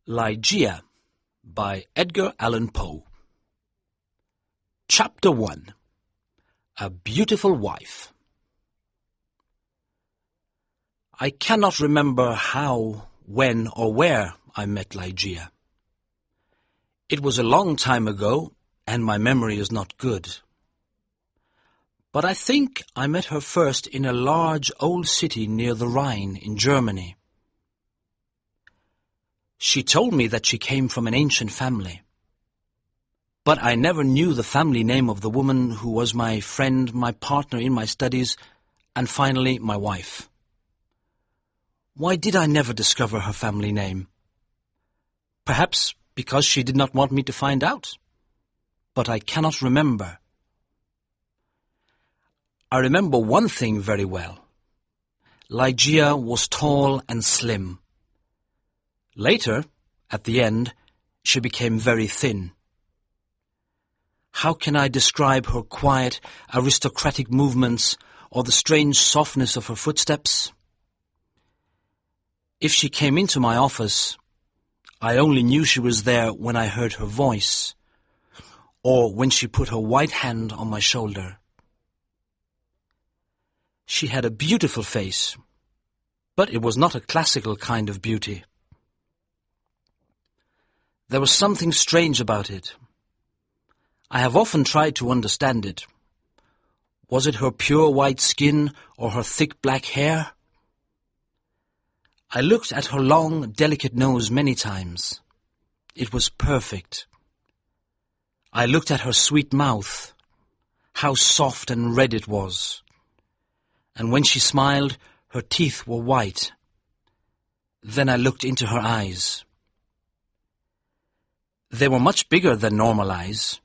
Ligeia by Edgar Allan Poe. Chapter 1. A Beautiful Wife. I cannot remember how, when, or where I met Ligeia. It was a long time ago, and my memory is not good. But I think I met her first in a large old city near the Rhine in Germany. She told me that she came from an ancient family. But I never knew the family name of the woman who was my friend, my partner in my studies, and finally my wife. Why did I never discover her family name? Perhaps because she did not want me to find out. But I cannot remember. I remember one thing very well. Ligeia was tall and slim. Later, at the end, she became very thin. How can I describe her quiet, aristocratic movements or the strange softness of her footsteps? If she came into my office, I only knew she was there when I heard her voice, or when she put her white hand on my shoulder. She had a beautiful face, but it was not a classical kind of beauty. There was something strange about it. I have often tried to understand it. Was it her pure white skin or her thick black hair? I looked at her long, delicate nose many times. It was perfect. I looked at her sweet mouth. How soft and red it was. And when she smiled, her teeth were white. Then I looked into her eyes. They were much bigger than normal eyes.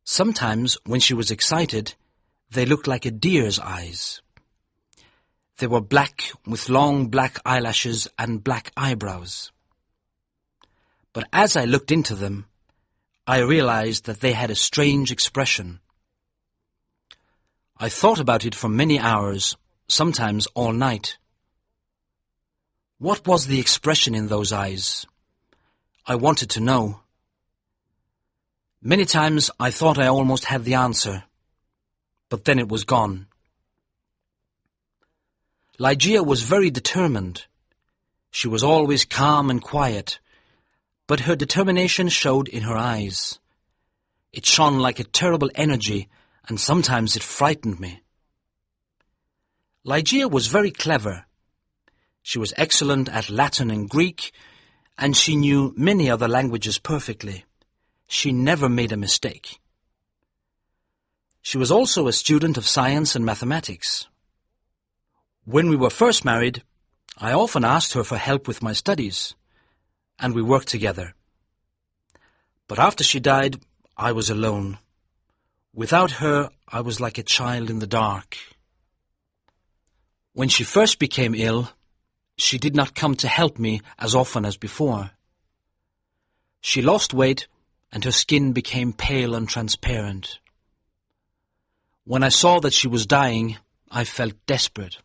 Sometimes, when she was excited, they looked like a deer's eyes. They were black with long black eyelashes and black eyebrows. But as I looked into them, I realized that they had a strange expression. I thought about it for many hours, sometimes all night. What was the expression in those eyes? I wanted to know. Many times I thought I almost had the answer, but then it was gone. Ligeia was very determined. She was always calm and quiet, but her determination showed in her eyes. It shone like a terrible energy, and sometimes it frightened me. Ligeia was very clever. She was excellent at Latin and Greek, and she knew many other languages perfectly. She never made a mistake. She was also a student of science and mathematics. When we were first married, I often asked her for help with my studies, and we worked together. But after she died, I was alone. Without her, I was like a child in the dark. When she first became ill, she did not come to help me as often as before. She lost weight, and her skin became pale and transparent. When I saw that she was dying, I felt desperate.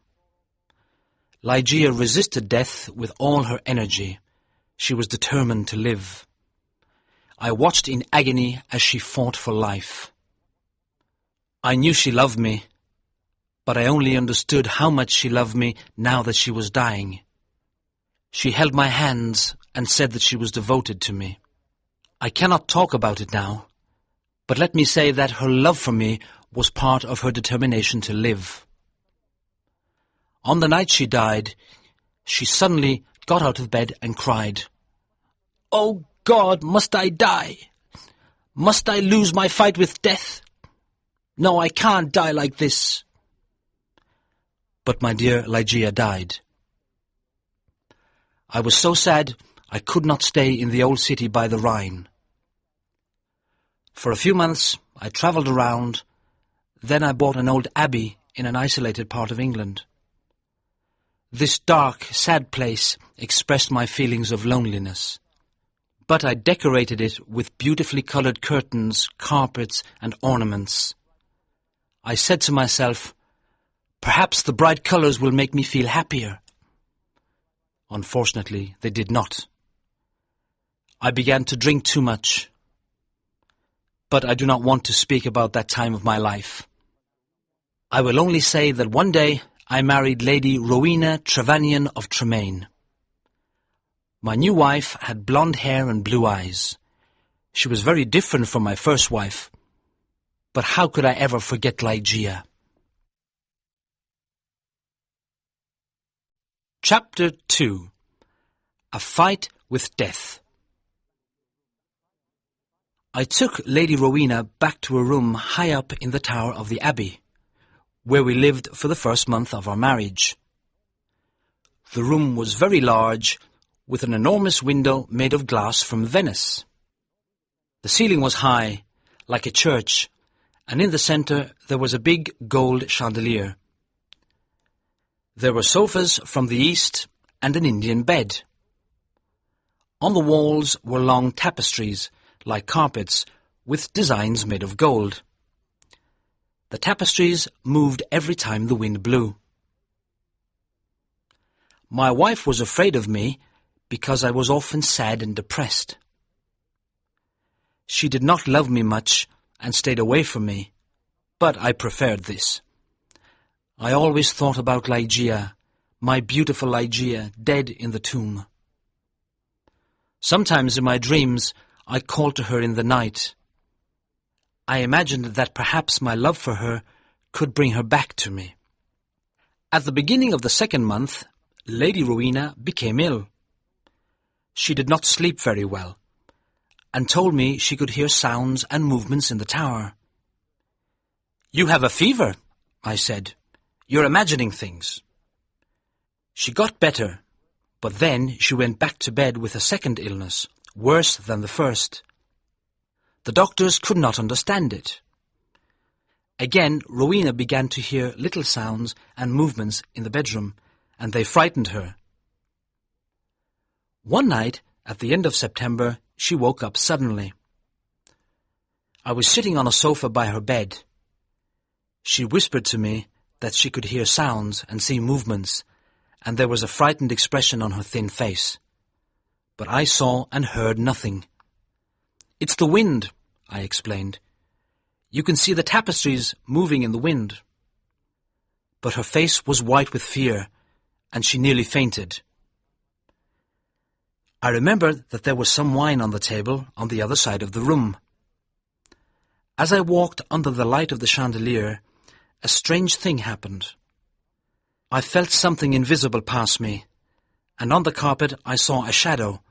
Ligeia resisted death with all her energy. She was determined to live. I watched in agony as she fought for life. I knew she loved me, but I only understood how much she loved me now that she was dying. She held my hands and said that she was devoted to me. I cannot talk about it now, but let me say that her love for me was part of her determination to live. On the night she died, she suddenly got out of bed and cried, "Oh God, must I die? Must I lose my fight with death? No, I can't die like this." But my dear Ligeia died. I was so sad I could not stay in the old city by the Rhine. For a few months I travelled around, then I bought an old abbey in an isolated part of England. This dark, sad place expressed my feelings of loneliness, but I decorated it with beautifully coloured curtains, carpets and ornaments. I said to myself, perhaps the bright colours will make me feel happier. Unfortunately, they did not. I began to drink too much. But I do not want to speak about that time of my life. I will only say that one day I married Lady Rowena Trevanion of Tremaine. My new wife had blonde hair and blue eyes. She was very different from my first wife. But how could I ever forget Ligeia? Chapter 2. A Fight with Death. I took Lady Rowena back to a room high up in the tower of the Abbey, where we lived for the first month of our marriage. The room was very large, with an enormous window made of glass from Venice. The ceiling was high, like a church, and in the centre there was a big gold chandelier. There were sofas from the east and an Indian bed. On the walls were long tapestries, like carpets, with designs made of gold. The tapestries moved every time the wind blew. My wife was afraid of me because I was often sad and depressed. She did not love me much and stayed away from me, but I preferred this. I always thought about Ligeia, my beautiful Ligeia, dead in the tomb. Sometimes in my dreams I called to her in the night. I imagined that perhaps my love for her could bring her back to me. At the beginning of the second month, Lady Rowena became ill. She did not sleep very well, and told me she could hear sounds and movements in the tower. "You have a fever," I said. "You're imagining things." She got better, but then she went back to bed with a second illness, worse than the first. The doctors could not understand it. Again, Rowena began to hear little sounds and movements in the bedroom, and they frightened her. One night, at the end of September, she woke up suddenly. I was sitting on a sofa by her bed. She whispered to me that she could hear sounds and see movements, and there was a frightened expression on her thin face. But I saw and heard nothing. "It's the wind," I explained. "You can see the tapestries moving in the wind." But her face was white with fear, and she nearly fainted. I remembered that there was some wine on the table on the other side of the room. As I walked under the light of the chandelier, a strange thing happened. I felt something invisible pass me, and on the carpet I saw a shadow,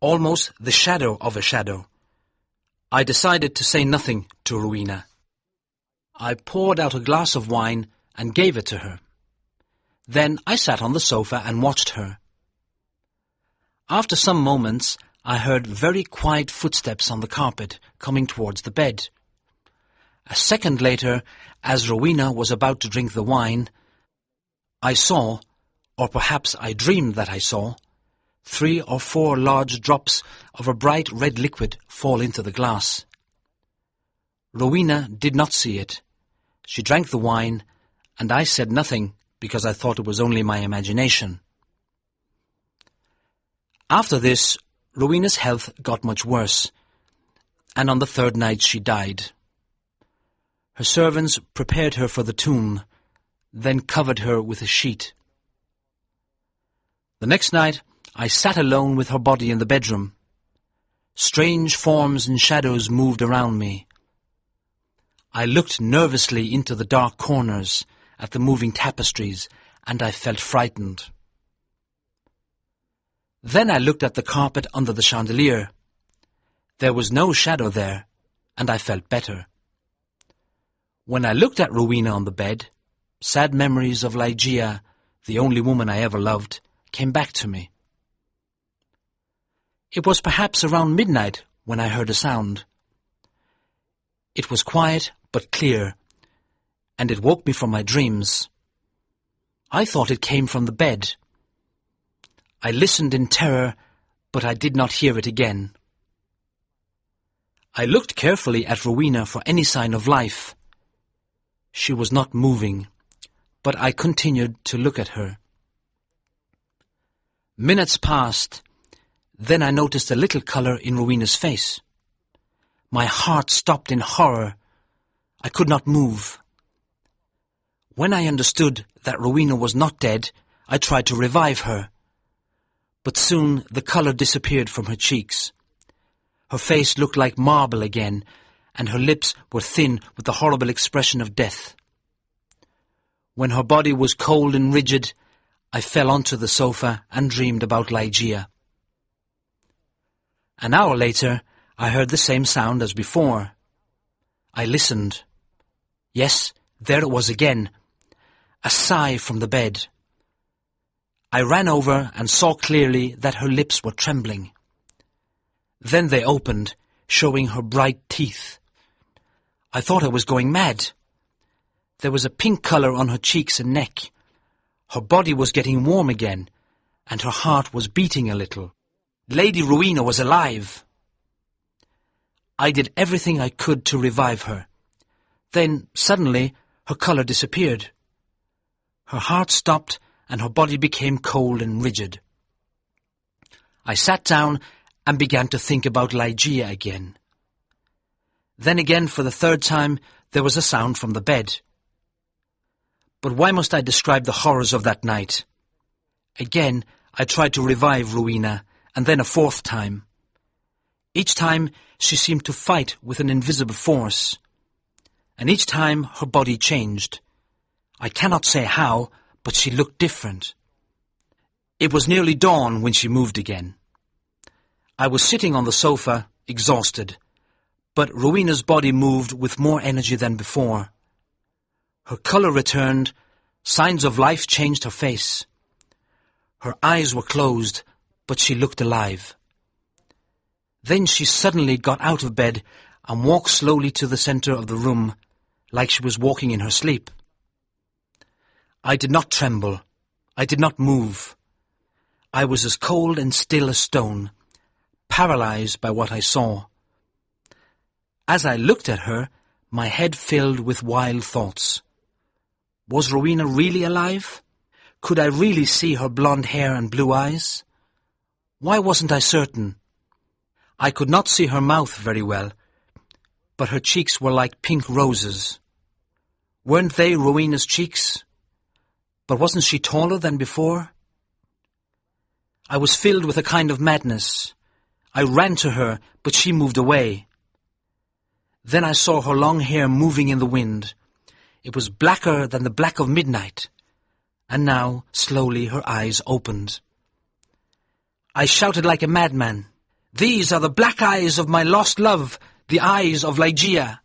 almost the shadow of a shadow. I decided to say nothing to Rowena. I poured out a glass of wine and gave it to her. Then I sat on the sofa and watched her. After some moments, I heard very quiet footsteps on the carpet coming towards the bed. A second later, as Rowena was about to drink the wine, I saw, or perhaps I dreamed that I saw, 3 or 4 large drops of a bright red liquid fall into the glass. Rowena did not see it. She drank the wine, and I said nothing because I thought it was only my imagination. After this, Rowena's health got much worse, and on the third night she died. Her servants prepared her for the tomb, then covered her with a sheet. The next night, I sat alone with her body in the bedroom. Strange forms and shadows moved around me. I looked nervously into the dark corners at the moving tapestries, and I felt frightened. Then I looked at the carpet under the chandelier. There was no shadow there, and I felt better. When I looked at Rowena on the bed, sad memories of Ligeia, the only woman I ever loved, came back to me. It was perhaps around midnight when I heard a sound. It was quiet but clear, and it woke me from my dreams. I thought it came from the bed. I listened in terror, but I did not hear it again. I looked carefully at Rowena for any sign of life. She was not moving, but I continued to look at her. Minutes passed. Then I noticed a little colour in Rowena's face. My heart stopped in horror. I could not move. When I understood that Rowena was not dead, I tried to revive her. But soon the colour disappeared from her cheeks. Her face looked like marble again, and her lips were thin with the horrible expression of death. When her body was cold and rigid, I fell onto the sofa and dreamed about Ligeia. An hour later, I heard the same sound as before. I listened. Yes, there it was again, a sigh from the bed. I ran over and saw clearly that her lips were trembling. Then they opened, showing her bright teeth. I thought I was going mad. There was a pink colour on her cheeks and neck. Her body was getting warm again, and her heart was beating a little. Lady Rowena was alive. I did everything I could to revive her. Then, suddenly, her colour disappeared. Her heart stopped, and her body became cold and rigid. I sat down and began to think about Ligeia again. Then again, for the third time, there was a sound from the bed. But why must I describe the horrors of that night? Again, I tried to revive Rowena, and then a fourth time. Each time, she seemed to fight with an invisible force. And each time, her body changed. I cannot say how, but she looked different. It was nearly dawn when she moved again. I was sitting on the sofa, exhausted, but Rowena's body moved with more energy than before. Her colour returned, signs of life changed her face. Her eyes were closed, but she looked alive. Then she suddenly got out of bed and walked slowly to the centre of the room, like she was walking in her sleep. I did not tremble. I did not move. I was as cold and still as stone, paralysed by what I saw. As I looked at her, my head filled with wild thoughts. Was Rowena really alive? Could I really see her blonde hair and blue eyes? Why wasn't I certain? I could not see her mouth very well, but her cheeks were like pink roses. Weren't they Rowena's cheeks? But wasn't she taller than before? I was filled with a kind of madness. I ran to her, but she moved away. Then I saw her long hair moving in the wind. It was blacker than the black of midnight. And now, slowly, her eyes opened. I shouted like a madman, "These are the black eyes of my lost love, the eyes of Ligeia."